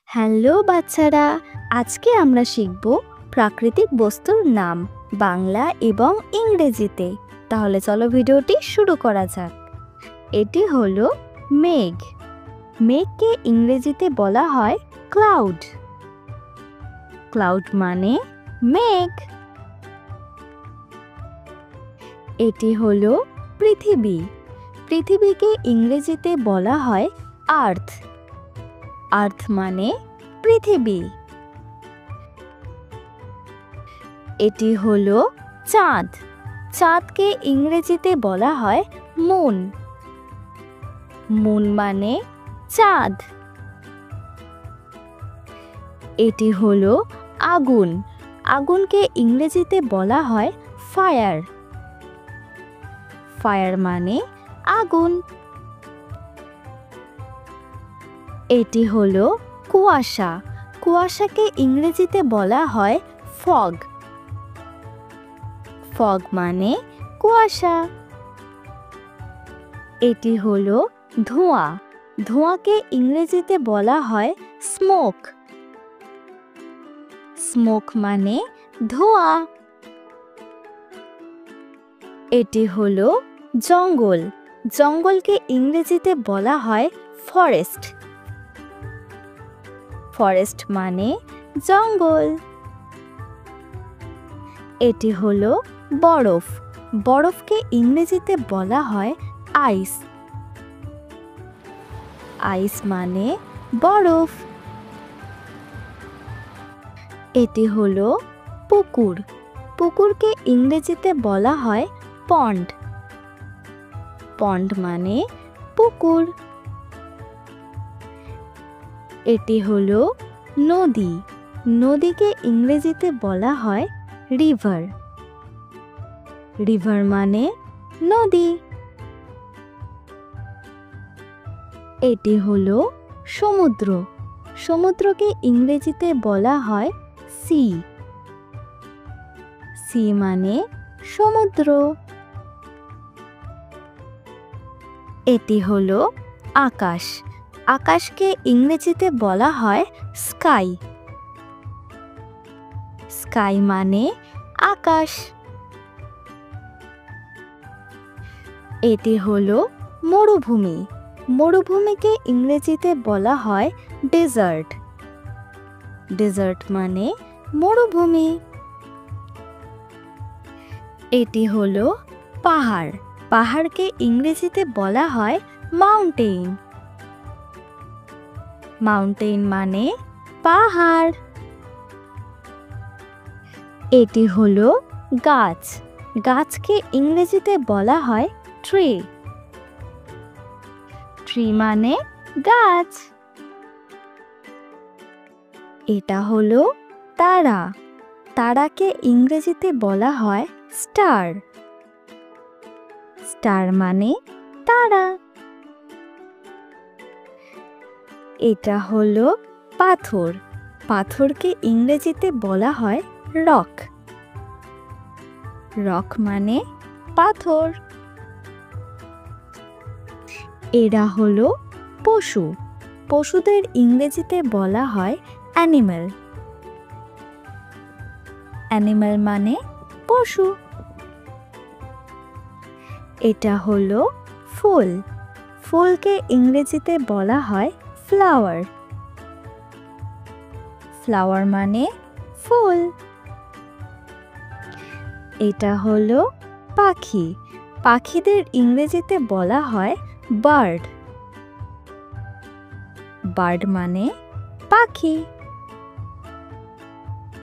Hello বাচ্চারা, আজকে আমরা শিখব প্রাকৃতিক বস্তুর নাম বাংলা এবং ইংরেজিতে। তাহলে চলো ভিডিওটি শুরু করা যাক। এটি হলো মেঘ। মেঘকে ইংরেজিতে বলা হয় ক্লাউড। ক্লাউড মানে মেঘ। এটি হলো পৃথিবী। পৃথিবীকে ইংরেজিতে বলা হয় আর্থ। আর্থ মানে পৃথিবী। এটি হলো চাঁদ। চাঁদকে ইংরেজিতে বলা হয় মুন। মুন মানে চাঁদ। এটি হলো আগুন। আগুনকে ইংরেজিতে বলা হয় ফায়ার। ফায়ার মানে আগুন। এটি হলো কুয়াশা। কুয়াশাকে ইংরেজিতে বলা হয় ফগ। ফগ মানে কুয়াশা। এটি হলো ধোঁয়া। ধোঁয়াকে ইংরেজিতে বলা হয় স্মোক। স্মোক মানে ধোঁয়া। এটি হলো জঙ্গল। জঙ্গলকে ইংরেজিতে বলা হয় ফরেস্ট। ফরেস্ট মানে জঙ্গল। এটি হলো বরফ। বরফকে ইংরেজিতে বলা হয় আইস। আইস মানে বরফ। এটি হলো পুকুর। পুকুরকে ইংরেজিতে বলা হয় পন্ড। পন্ড মানে পুকুর। এটি হলো নদী। নদীকে ইংরেজিতে বলা হয় রিভার। রিভার মানে নদী। এটি হলো সমুদ্র। সমুদ্রকে ইংরেজিতে বলা হয় সি। সি মানে সমুদ্র। এটি হলো আকাশ। আকাশকে ইংরেজিতে বলা হয় স্কাই। স্কাই মানে আকাশ। এটি হলো মরুভূমি। মরুভূমিকে ইংরেজিতে বলা হয় ডেজার্ট। ডেজার্ট মানে মরুভূমি। এটি হলো পাহাড়। পাহাড়কে ইংরেজিতে বলা হয় মাউন্টেন। মাউন্টেন মানে পাহাড়। এটি হলো গাছ। গাছকে ইংরেজিতে বলা হয় ট্রি। ট্রি মানে গাছ। এটা হলো তারা। তারাকে ইংরেজিতে বলা হয় স্টার। স্টার মানে তারা। এটা হলো পাথর। পাথরকে ইংরেজিতে বলা হয় রক। রক মানে পাথর। এরা হলো পশু। পশুদের ইংরেজিতে বলা হয় অ্যানিম্যাল। অ্যানিম্যাল মানে পশু। এটা হলো ফুল। ফুলকে ইংরেজিতে বলা হয় ফ্লাওয়ার। ফ্লাওয়ার মানে ফুল। এটা হলো পাখি। পাখিদের ইংরেজিতে বলা হয় বার্ড। বার্ড মানে পাখি।